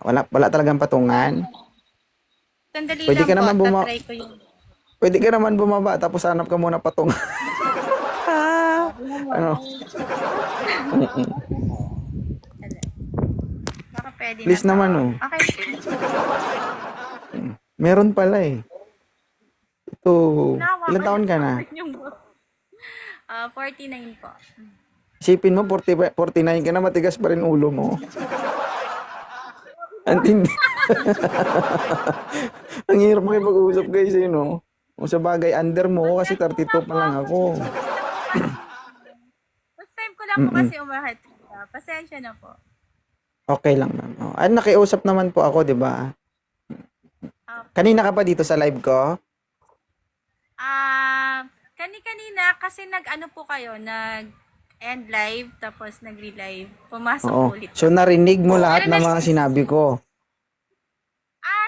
Wala talagang patungan. Sandali Pwede lang ka po, naman tatry ko yung... pwede ka naman bumaba tapos hanap ka muna patungan. Sabi naman, Ano? Mm-mm. baka pwede na Please to. naman, oh. Okay. Meron pala eh. Ito, ilang Nawakan taon ka na? naman yung... 49 po. Isipin mo, 49 ka na, matigas pa rin ulo mo. Antindi. Ang hirap makipag-usap guys eh, no? Kung sa bagay, under mo kasi Pasensya 32 na pa po. lang ako. First time ko lang po Mm-mm. kasi umahit. Pasensya na po. Okay lang ma'am. Oh. Ay, nakiusap naman po ako, di ba? Opo. Kanina ka pa dito sa live ko? Kani-kanina kasi nag-ano po kayo, nag-end live, tapos nag-relive. Pumasok Oo. po ulit So, kami. narinig mo Pero lahat ng mga sinabi ko.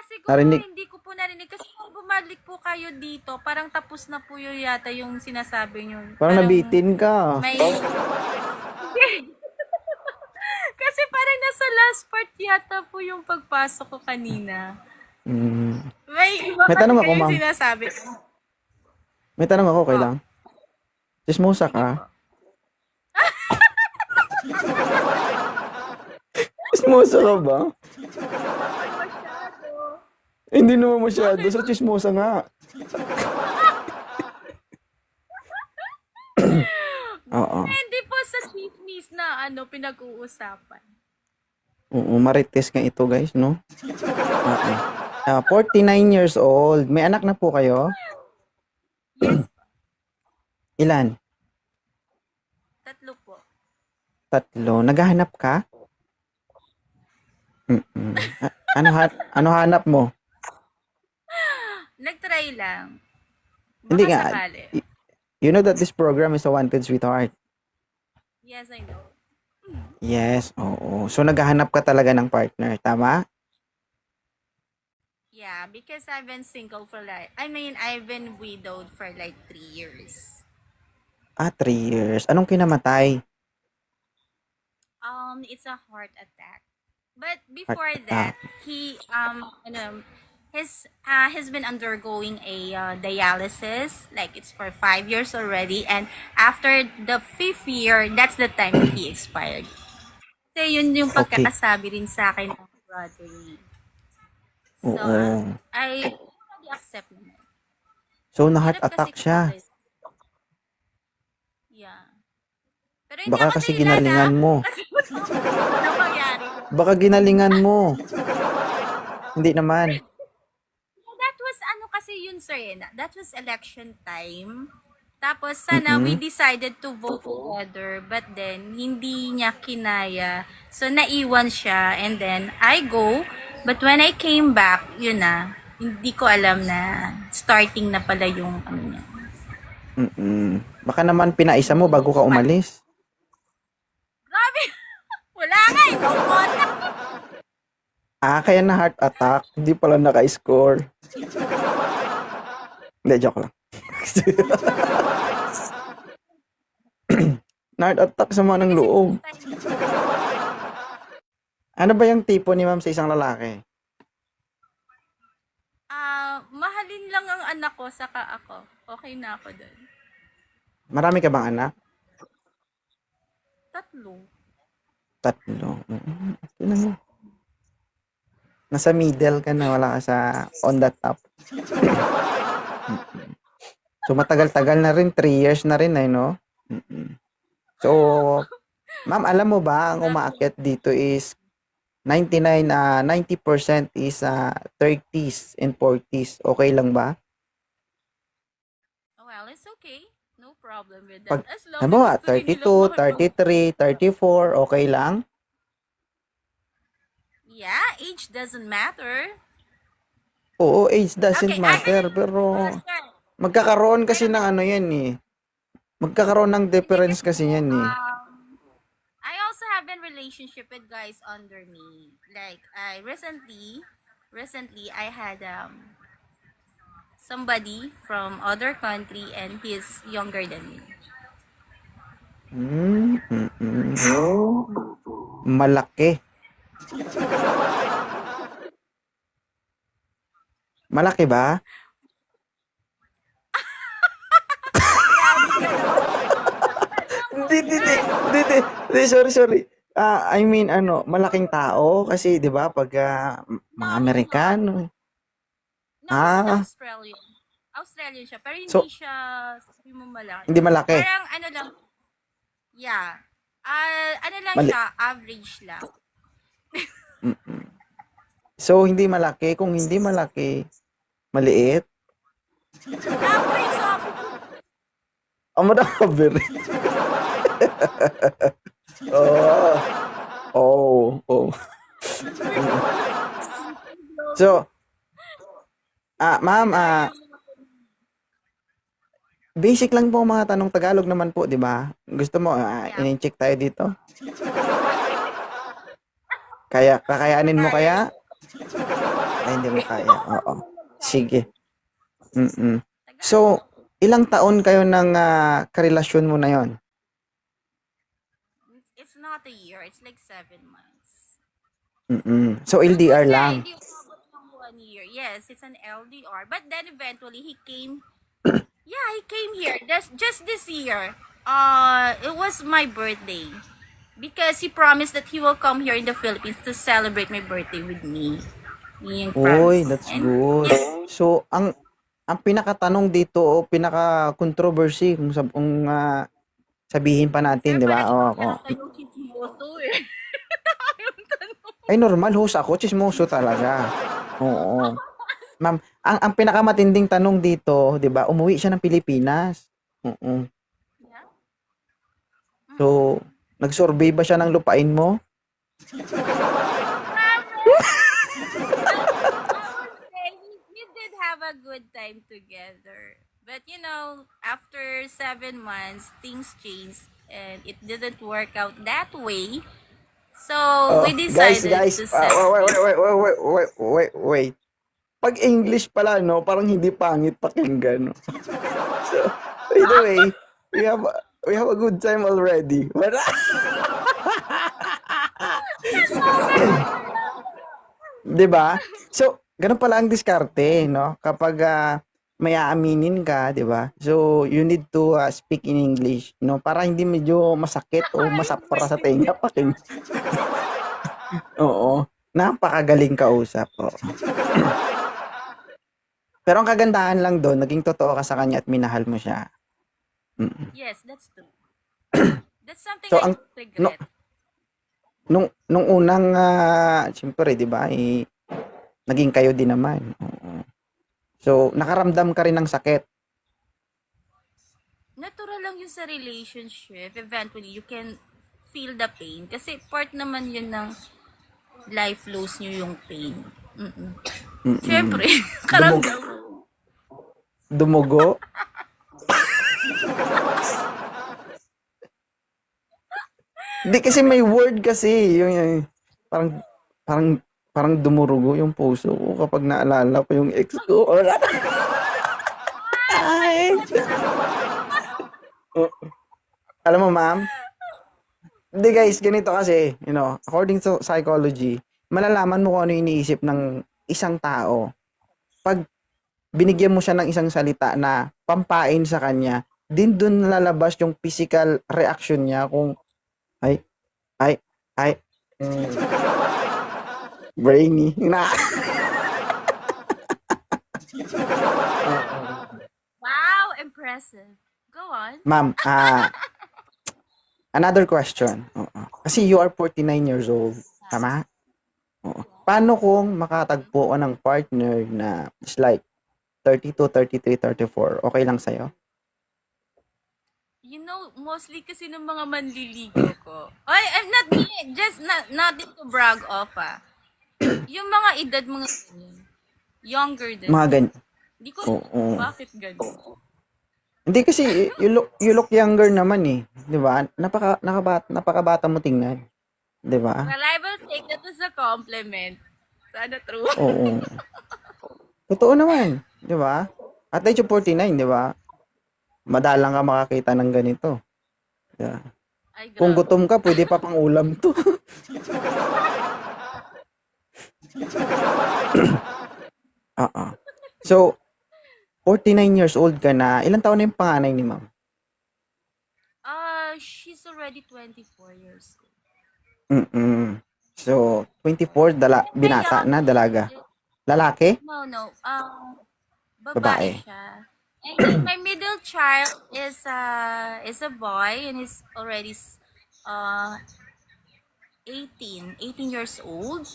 siguro Narinig. hindi ko po narinig kasi kung bumalik po kayo dito, parang tapos na po yun yata yung sinasabi nyo. Parang Parang nabitin ka. may... kasi parang nasa last part yata po yung pagpasok ko kanina. Mm. May iba May kasi tanong ako, kayo ma'am. sinasabi. May tanong ako, okay Po, lang? Chismosa sige ka? po. Chismosa ka ba? Masyado. Hindi naman masyado. Bakit? Sa chismosa nga. Oo. Hindi po sa chismis na pinag-uusapan. Oo, marites nga ito guys, no? Oo. 49 years old. May anak na po kayo? Yes, Ilan? 3 po. 3. Naghahanap ka? Mm-mm. Ano hanap mo? Nag-try lang. Hindi Baka nga. sakali. You know that this program is a wanted sweetheart. Yes, I know. Yes, oo. So naghahanap ka talaga ng partner, tama? Yeah, because I've been single for I've been widowed for like 3 years. 3 years. Anong kinamatay? It's a heart attack. But Heart before attack. that, he's been undergoing a dialysis. Like it's for 5 years already, and after the 5th year, that's the time that he expired. Kasi yun yung Okay. pagkakasabi rin sa akin ng brother niya. So, Oo. I totally accept naman. So na-heart Hirap kasi attack siya. kapag, yeah. Pero hindi Baka ako kasi dahilan na. ginalingan mo. Kasi ano mangyari. Baka ginalingan mo. Hindi naman. That was kasi yun sir, that was election time. Tapos sana we Mm-mm. decided to vote together, but then hindi niya kinaya. So naiwan siya, and then I go, but when I came back, yun na, hindi ko alam na starting na pala yung niya. Mm-mm. Baka naman pinaisa mo bago ka umalis. Grabe! Wala nga no contact. Kaya na heart attack. Hindi pala naka-score. Hindi, joke lang. Na-heart attack sama ng loob. Ano ba yung tipo ni ma'am sa isang lalaki? Mahalin lang ang anak ko, saka ako. Okay na ako doon. Marami ka bang anak? 3. 3. Okay lang yun. Nasa middle ka na, wala ka sa on the top. So matagal-tagal na rin, 3 years na rin, no? So, ma'am, alam mo ba, ang umaakyat dito is 90% is 30s and 40s. Okay lang ba? Well, it's okay. No problem with Pag, that. As long ano as ba, gusto rin nilang 32, 33, 34, okay lang? Yeah, age doesn't matter. Oo, age doesn't Okay, matter, pero sir, magkakaroon kasi pero ng ano yan eh. Magkakaroon ng hindi difference kasi kasi yan eh. I also have been relationship with guys under me. Like I recently I had somebody from other country and he's younger than me. Malaki. Malaki ba? Hindi, hindi, hindi, hindi, hindi, hindi, sorry, sorry. I mean, ano, malaking tao kasi, di ba, pag mga No, Amerikano. no, he's an Ah, Australian. Australian siya, pero hindi so, siya, sabi mo malaki. hindi malaki. Parang ano lang, yeah. Ano lang Mali. siya, average lang. Mm-mm. So, hindi malaki. Kung hindi malaki, maliit. Average sa Ang madami. Oh, oh, oh. So, ma'am, basic lang po mga tanong Tagalog naman po, di ba? Gusto mo, yeah. in-check tayo dito? Kakayanin mo kaya? Ay, hindi mo kaya. Oo. Sige. Mm-mm. So, ilang taon kayo ng karelasyon mo na yon? It's not a year, it's like 7 months. Mm-mm. So, LDR lang. Hindi umabot ng 1 year. Yes, it's an LDR. But then eventually he came. Yeah, he came here. Just this year. It was my birthday. Because he promised that he will come here in the Philippines to celebrate my birthday with me. Yun yung Uy, promise. that's And good. yeah, So, ang pinakatanong dito o pinaka-controversy kung sabihin pa natin, di sir, ba? parang ikaw Oo. yata yung chismoso eh. Yung tanong. Ay, normal, host ako. Chismoso talaga. Oo. Ma'am, ang pinakamatinding tanong dito, di ba, umuwi siya ng Pilipinas. Oo. Yeah? So, nag-survey ba siya ng lupain mo? I would say we did have a good time together. But you know, after 7 months, things changed and it didn't work out that way. So Oh, we guys, decided guys, to wait, separate. wait, wait, wait, wait, wait, wait, wait. Pag English pala, no, parang hindi pangit pakinggan, no? So, by the way, we have a good time already. Wala. 'Di ba? So, ganun pala ang diskarte, no? Kapag may aaminin ka, 'di ba? So, you need to speak in English, no? Para hindi medyo masakit o masapra sa tenga pakinggan. Oo. Napakagaling kausap. Oo. Pero ang kagandahan lang doon, naging totoo ka sa kanya at minahal mo siya. Mm. Yes, that's true. That's something So, I ang don't no, regret. nung unang siyempre, 'di ba? Naging kayo din naman. Oo. So, nakaramdam ka rin ng sakit. Natural lang yun sa relationship. Eventually, you can feel the pain. Kasi part naman yun ng life flows nyo yung pain. Mm-mm. Mm-mm. Siyempre, karamdam. Dumugo. Hindi kasi may word kasi yung parang parang parang dumurugo yung puso ko kapag naalala ko yung ex ko. Wala. Ay. Oh, alam mo, ma'am, hindi guys, ganito kasi, according to psychology, malalaman mo kung ano yung iniisip ng isang tao. Pag binigyan mo siya ng isang salita na pampain sa kanya, din dun lalabas yung physical reaction niya kung ay, ay, ay, brainy. Wow, impressive. Go on. Ma'am, another question. Oo. Kasi you are 49 years old. Tama? Oo. Paano kung makatagpo ka ng partner na is like 32, 33, 34? Okay lang sa'yo? You know, mostly kasi ng mga manliligo ko. Ay, I'm not being, just not to brag off Yung mga edad mga ganyan, younger than Mga me. ganyan. Hindi ko Oo. bakit ganun. Hindi kasi you look younger naman eh, 'di ba? Napakabata mo tingnan, 'di ba? Well, I will take that as a compliment. Sana true. Oo. Totoo naman, 'di ba? At age of 49, 'di ba? Madalang ka makakita ng ganito. Yeah. Ay, Kung grabe. gutom ka, pwede pa pang ulam 'to. Oo. So, 49 years old ka na. Ilang taon na yung panganay ni ma'am? She's already 24 years old. Mm. So, 24, My binata na, youngest dalaga. Lalaki? no, babae Babae. siya. And my middle child is a boy and is already uh 18 years old.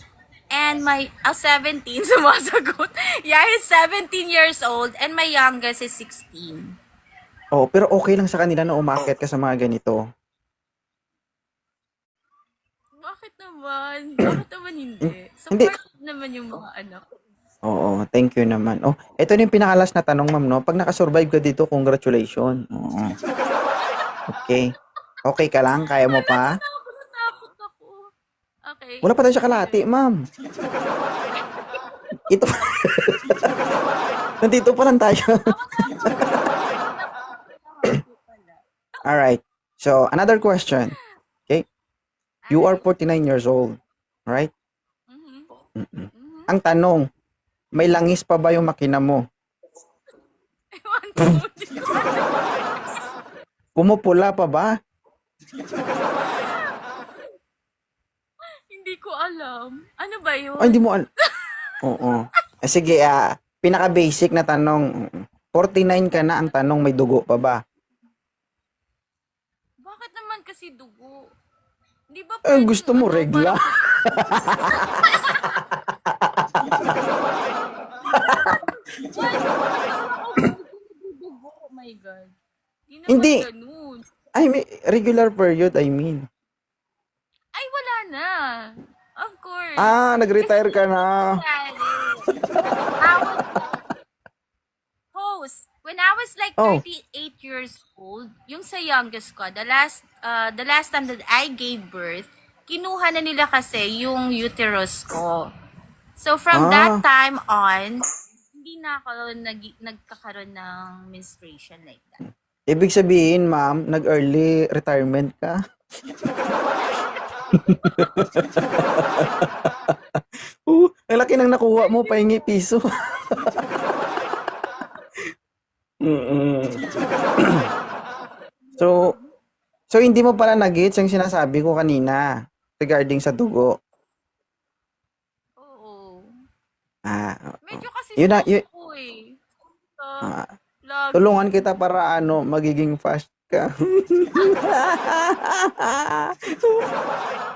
And my 17 sumasagot. Yeah, he's 17 years old and my youngest is 16. Oh, pero okay lang sa kanila na umakyat ka sa mga ganito. Bakit naman? Bakit naman hindi? Hindi. Support naman yung mga anak. Oo, thank you naman. Oh, ito na yung pinakalas na tanong, ma'am, no? Pag nakasurvive ka dito, congratulations. Oo. Okay. Okay ka lang? Kaya mo pa? Natakot ako. Okay. Wala pa tayo sa kalahati, ma'am. Ito. Nandito pa lang tayo. Alright. So, another question. Okay? You are 49 years old. Right? Mhm. Mm-mm. Mhm. Ang tanong, may langis pa ba yung makina mo? Ewan ko, hindi ko Pumupula pa ba? Hindi ko alam. Ano ba yun? Ay, hindi mo Oo. Sige, pinaka-basic na tanong. 49 ka na, ang tanong, may dugo pa ba? Bakit naman kasi dugo? Di ba Gusto mo regla? Dugo, oh my God. Di naman Hindi. ganun. Ay, may regular period, I mean. Ay, wala na. Of course. Nag-retire ka na. When I was like Oh. 38 years old, yung sa youngest ko, the last time that I gave birth, kinuha na nila kasi yung uterus ko. So from that time on, hindi na ako nagkakaroon ng menstruation like that. Ibig sabihin, ma'am, nag-early retirement ka? Ang laki nang nakuha mo, pahingi piso. So hindi mo pala nag-gets yung sinasabi ko kanina regarding sa dugo. Oo. Oo. Medyo kasi Yun na, slow ko eh. Lagi. Tulungan kita para magiging fast ka.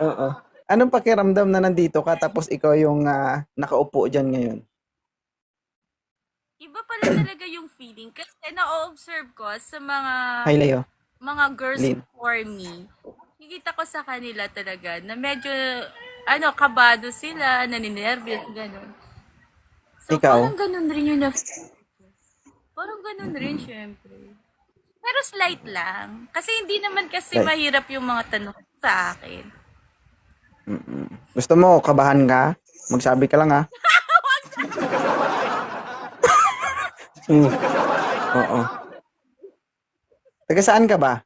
Oo. Anong pakiramdam na nandito ka tapos ikaw yung nakaupo dyan ngayon? Iba pala talaga yung feeling. Kasi na-observe ko sa Hi, Leo. mga girls Lin. before me. Nakikita ko sa kanila talaga na medyo kabado sila, naninervyos, gano'n. So, Ikaw? parang ganun rin yung parang ganun rin, syempre. Pero slight lang. Kasi hindi naman kasi Slight. mahirap yung mga tanong sa akin. Gusto mo, kabahan ka? Magsabi ka lang, ha? Oo. Taga saan ka ba?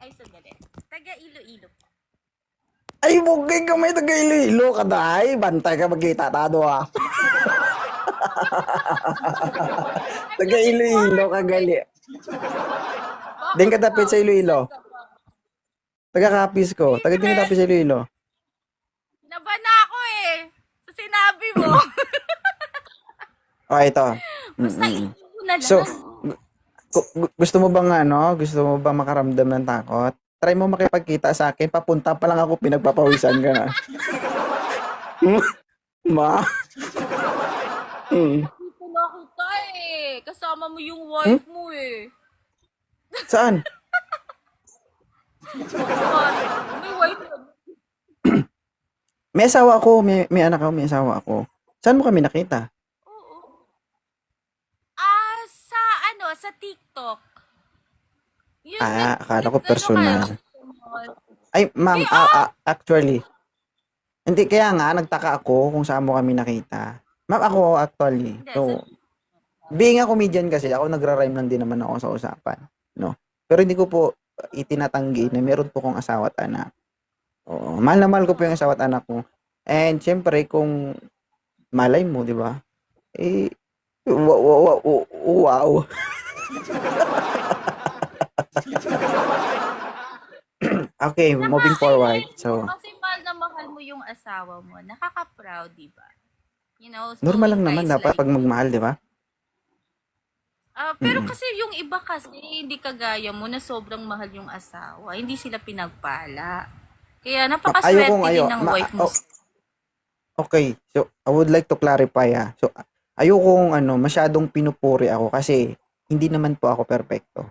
Ay, sandali. Taga Iloilo po. Ay, bugay ka may taga Iloilo ka, dahi. Bantay ka magkita, tado, ha? Taga Iloilo ka, gali. Din ka dapit sa Iloilo. Taga Capiz ko. Taga din ka dapit sa Iloilo. Naba na ako eh. Sa sinabi mo. Ito. Basta ito na lang. So, gusto mo bang makaramdam ng takot? Try mo makipagkita sa akin. Papunta pa lang ako, pinagpapawisan ka na. Ma? Dito na kita eh. Kasama mo yung wife mo eh. Saan? May wife ka. May asawa ako, may anak ako, may asawa ako. Saan mo kami nakita? Oo. Sa TikTok. Yun, Akala ko personal. Ay, ma'am, actually. Hindi, kaya nga, nagtaka ako kung saan mo kami nakita. Ma'am, ako actually. So, being a comedian kasi, ako nagra-rhyme lang din naman ako sa usapan. No? Pero hindi ko po itinatanggi na meron po kong asawa at anak. Oo, mahal na mahal ko po yung asawa at anak ko. And syempre, kung malay mo, di ba? Eh, wow. Okay, moving forward. Nakaka-enjoy mo So, kasi mahal na mahal mo yung asawa mo. Nakaka-proud, di ba? You know, normal knowing lang naman guys dapat like pag you. magmahal, di ba? Pero Mm. kasi yung iba kasi, hindi kagaya mo na sobrang mahal yung asawa. Hindi sila pinagpala. Kaya Ayokong napakaswerte din ng wife mo. okay. So, I would like to clarify So, ayokong masyadong pinupuri ako kasi hindi naman po ako perpekto.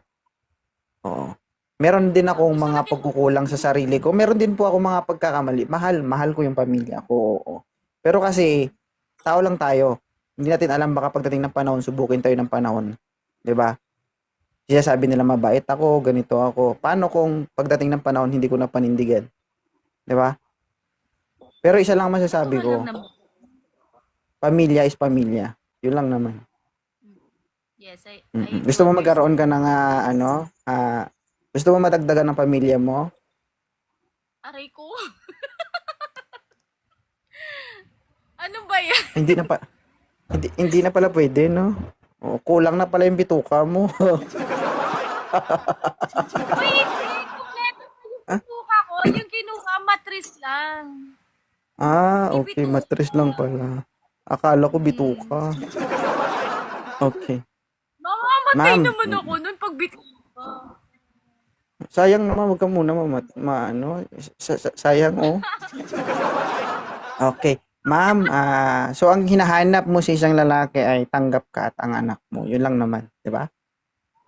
Oo. Meron din akong Gusto na mga pagkukulang sa sarili ko. Meron din po ako mga pagkakamali. Mahal ko yung pamilya ko. Oo. Pero kasi tao lang tayo. Hindi natin alam baka pagdating ng panahon subukin tayo ng panahon, 'di ba? Sinasabi nila mabait ako, ganito ako. Paano kung pagdating ng panahon hindi ko na panindigan, 'di ba? Pero isa lang masasabi totoo lang ko, naman. pamilya is pamilya. Yun lang naman. Yes, I Mm. do Gusto mo magkaroon understand. ka ng gusto mo madagdagan ng pamilya mo? Aray ko. Ano ba yan? Hindi na pa hindi na pala pwede, no? Oh, kulang na pala yung bituka mo. Uy, hindi. Kompleto pa yung ah, bituka ko. Yung kinuha, matris lang. Hindi okay, bituka. matris lang pala. Akala ko Mm. bituka. Okay. Mamamatay Ma'am, naman ako nun pag bituka. sayang naman, wag ka muna sayang oh. Okay. Ma'am, so ang hinahanap mo sa isang lalaki ay tanggap ka at ang anak mo. Yun lang naman, 'di ba?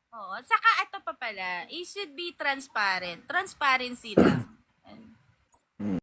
Oo. Saka ito pa pala, it should be transparent. Transparency lang.